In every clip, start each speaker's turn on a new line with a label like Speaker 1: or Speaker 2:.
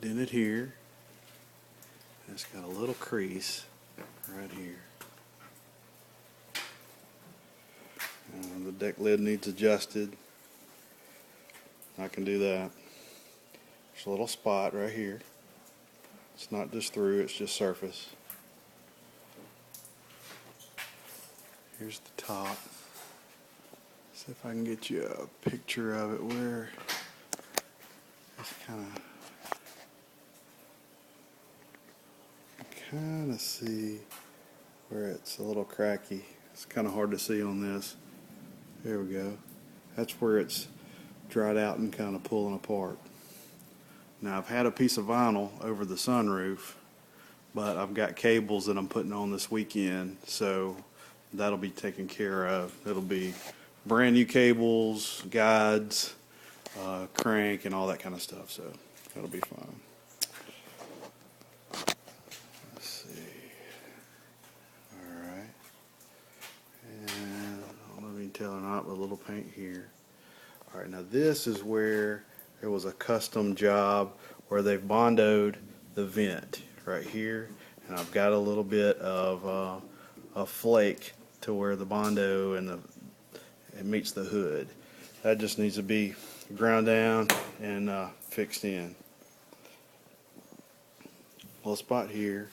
Speaker 1: dented here. It's got a little crease right here. The deck lid needs adjusted. I can do that. There's a little spot right here. It's not just through, it's just surface. Here's the top. See if I can get you a picture of it where it's kind of see where it's a little cracky. It's kind of hard to see on this. There we go. That's where it's dried out and kind of pulling apart. Now I've had a piece of vinyl over the sunroof, but I've got cables that I'm putting on this weekend, so that'll be taken care of. It'll be brand new cables, guides, crank, and all that kind of stuff, so that'll be fine. Let's see. Alright. And I don't know if you can tell or not, but a little paint here. Alright, now this is where there was a custom job where they've bondoed the vent right here, and I've got a little bit of a flake to where the bondo and it meets the hood. That just needs to be ground down and fixed in. Little spot here.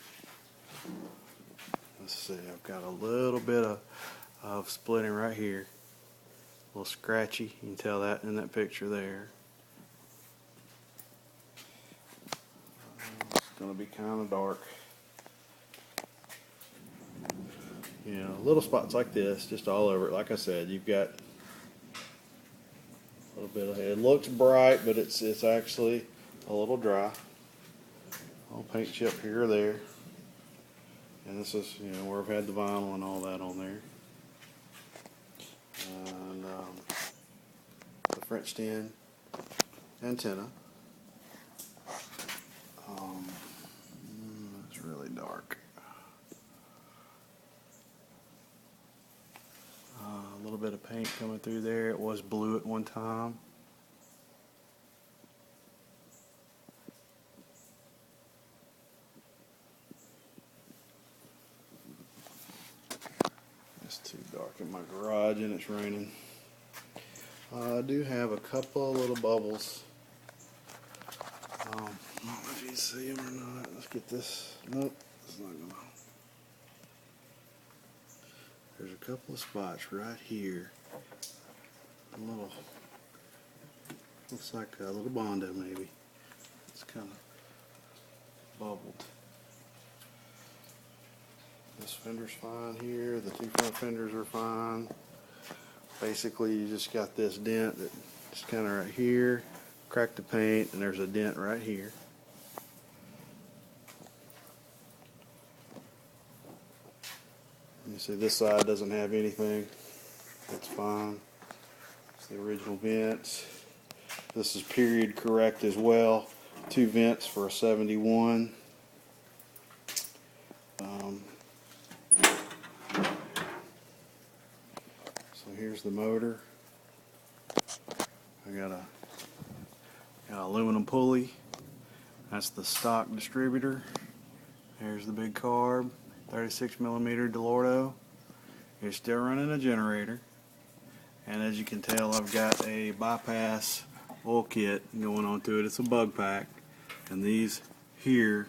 Speaker 1: Let's see, I've got a little bit of splitting right here. A little scratchy, you can tell that in that picture there. It's going to be kind of dark. You know, little spots like this, just all over it. Like I said, you've got a little bit of it. Looks bright, but it's actually a little dry. A little paint chip here or there. And this is, you know, where I've had the vinyl and all that on there. And the French 10 antenna. It's really dark. A little bit of paint coming through there. It was blue at one time. It's too dark in my garage and it's raining. I do have a couple of little bubbles. I don't know if you can see them or not. Let's get this. Nope, it's not gonna. There's a couple of spots right here. A little, looks like a little bondo maybe. It's kind of bubbled. This fender's fine here. The two front fenders are fine. Basically, you just got this dent that just kind of right here. Cracked the paint, and there's a dent right here. You see this side doesn't have anything. That's fine. It's the original vents. This is period correct as well. 2 vents for a 71. So here's the motor. I got an aluminum pulley. That's the stock distributor. There's the big carb. 36mm DeLorto. It's still running a generator, and as you can tell, I've got a bypass oil kit going onto it. It's a bug pack, and these here,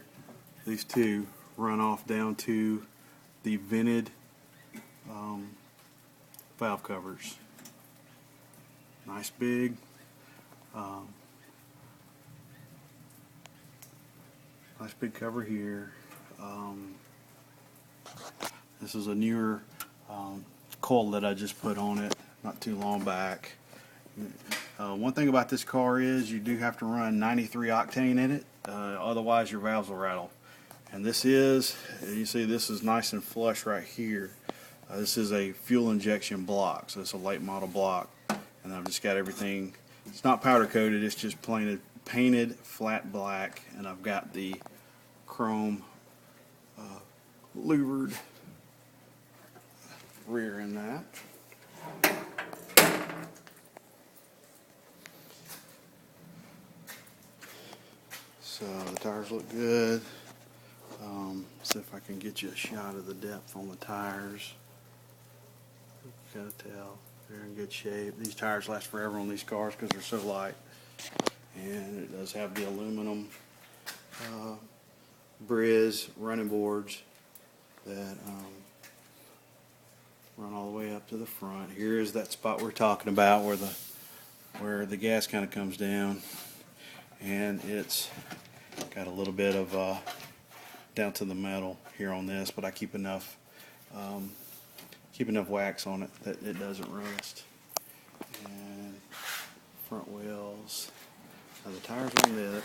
Speaker 1: these two, run off down to the vented valve covers. Nice big nice big cover here. This is a newer coil that I just put on it not too long back. One thing about this car is you do have to run 93 octane in it, otherwise your valves will rattle. And this is, you see this is nice and flush right here. This is a fuel injection block, so it's a late model block. And I've just got everything, it's not powder coated, it's just painted flat black, and I've got the chrome louvered rear in that. So the tires look good. See if I can get you a shot of the depth on the tires. You can kind of tell they're in good shape. These tires last forever on these cars because they're so light. And it does have the aluminum Briz running boards that run all the way up to the front. Here is that spot we're talking about where the gas kind of comes down, and it's got a little bit of down to the metal here on this, but I keep enough wax on it that it doesn't rust. And front wheels. Now the tires on this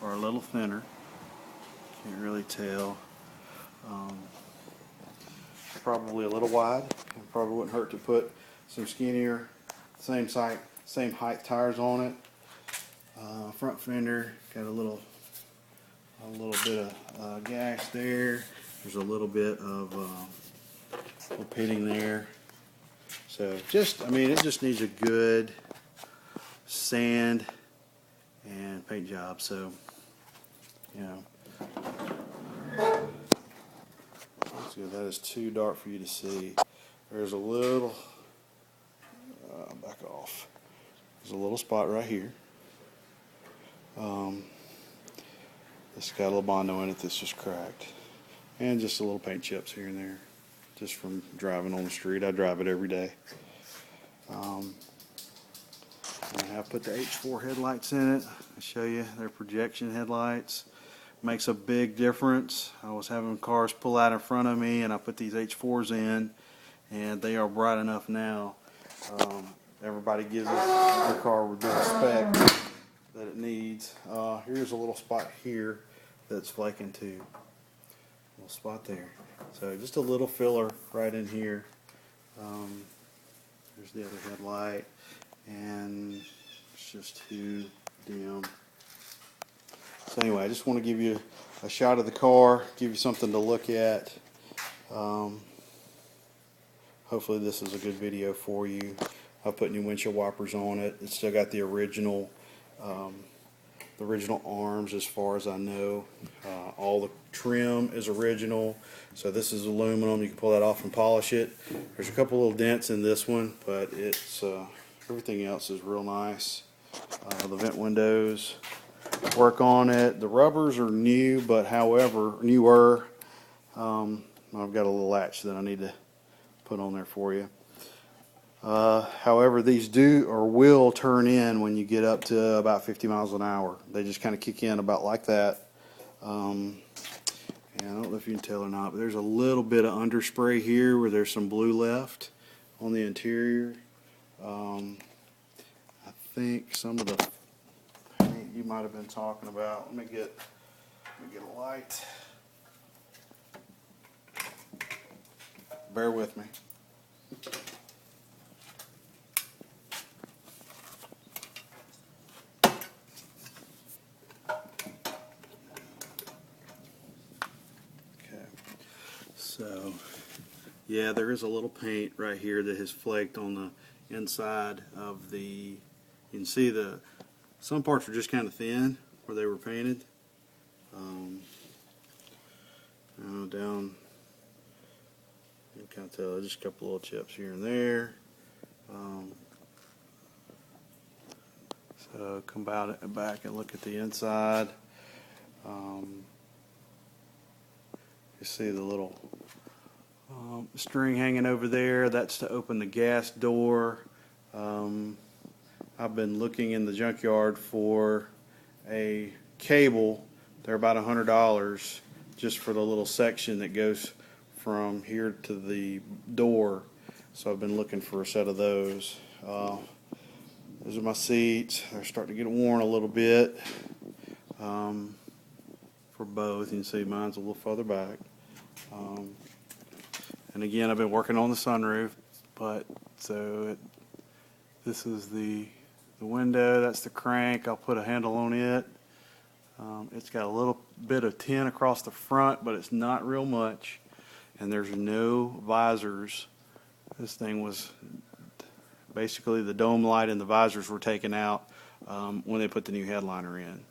Speaker 1: are a little thinner. Can't really tell. Probably a little wide. It probably wouldn't hurt to put some skinnier, same height tires on it. Front fender got a little bit of gash there. There's a little bit of pitting there. So I mean, it just needs a good sand and paint job. So, you know. That is too dark for you to see. There's a little, back off. There's a little spot right here. It's got a little Bondo in it that's just cracked. And just a little paint chips here and there. Just from driving on the street. I drive it every day. I have put the H4 headlights in it. I'll show you their projection headlights. Makes a big difference. I was having cars pull out in front of me and I put these H4s in and they are bright enough now. Everybody gives their car with the spec that it needs. Here's a little spot here that's flaking too. A little spot there. So just a little filler right in here. There's the other headlight, and it's just too dim. So anyway, I just want to give you a shot of the car, give you something to look at. Hopefully this is a good video for you. I've put new windshield wipers on it. It's still got the original arms as far as I know. All the trim is original. So this is aluminum. You can pull that off and polish it. There's a couple little dents in this one, but it's everything else is real nice. The vent windows work on it. The rubbers are new, but however, newer. I've got a little latch that I need to put on there for you. However, these do or will turn in when you get up to about 50 miles an hour. They just kind of kick in about like that. And I don't know if you can tell or not, but there's a little bit of underspray here where there's some blue left on the interior. I think some of the paint you might have been talking about. Let me get a light. Bear with me. So, yeah, there is a little paint right here that has flaked on the inside of the, you can see some parts are just kind of thin where they were painted. Down, you can kind of tell, just a couple little chips here and there. So come back and look at the inside. You see the little string hanging over there. That's to open the gas door. I've been looking in the junkyard for a cable. They're about $100 just for the little section that goes from here to the door. So I've been looking for a set of those. Those are my seats. They're starting to get worn a little bit. For both, you can see mine's a little further back. And again, I've been working on the sunroof, but this is the window, that's the crank. I'll put a handle on it. It's got a little bit of tin across the front, but it's not real much. And there's no visors. This thing was basically the dome light and the visors were taken out when they put the new headliner in.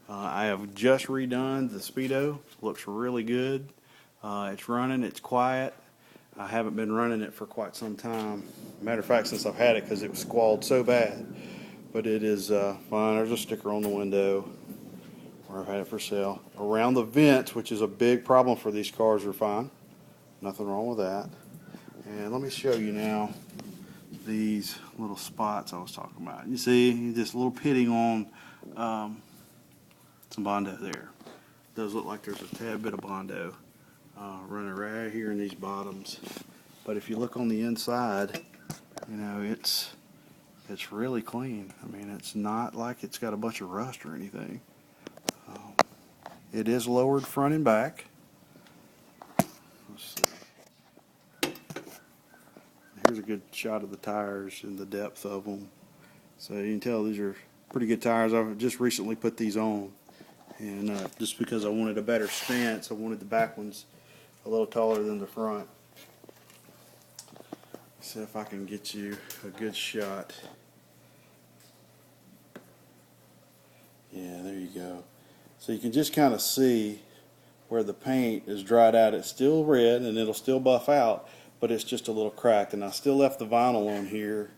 Speaker 1: I have just redone the Speedo. Looks really good. It's running, it's quiet. I haven't been running it for quite some time. Matter of fact, since I've had it, because it was squalled so bad. But it is fine. There's a sticker on the window where I've had it for sale. Around the vents, which is a big problem for these cars, are fine. Nothing wrong with that. And let me show you now these little spots I was talking about. You see, just a little pitting on some Bondo there. It does look like there's a tad bit of Bondo running right here in these bottoms. But if you look on the inside, you know, it's really clean. I mean, it's not like it's got a bunch of rust or anything. It is lowered front and back. Let's see. Here's a good shot of the tires and the depth of them. So you can tell these are pretty good tires. I've just recently put these on. And just because I wanted a better stance, I wanted the back ones a little taller than the front. See if I can get you a good shot. Yeah, there you go. So you can just kind of see where the paint is dried out. It's still red and it'll still buff out, but it's just a little cracked. And I still left the vinyl on here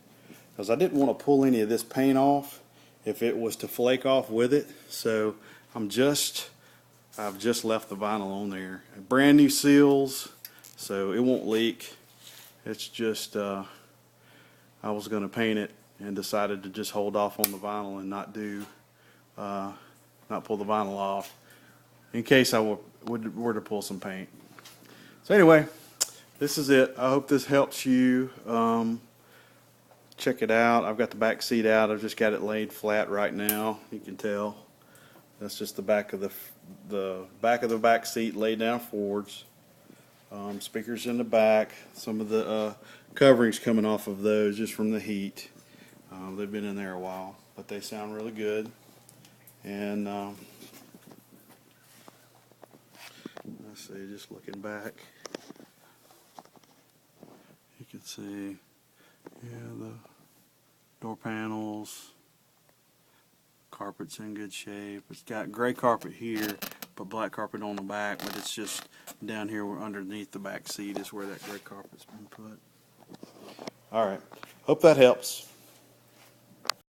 Speaker 1: because I didn't want to pull any of this paint off if it was to flake off with it. So I've just left the vinyl on there. Brand new seals, so it won't leak. It's just I was going to paint it and decided to just hold off on the vinyl and not pull the vinyl off in case I were to pull some paint. So anyway, this is it. I hope this helps you. Check it out. I've got the back seat out. I've just got it laid flat right now. You can tell. That's just the back of the back seat laid down forwards. Speakers in the back. Some of the coverings coming off of those just from the heat. They've been in there a while, but they sound really good. And let's see, just looking back, you can see, yeah, the door panels, carpet's in good shape. It's got gray carpet here, but black carpet on the back, but it's just down here where underneath the back seat is where that gray carpet's been put. Alright, hope that helps.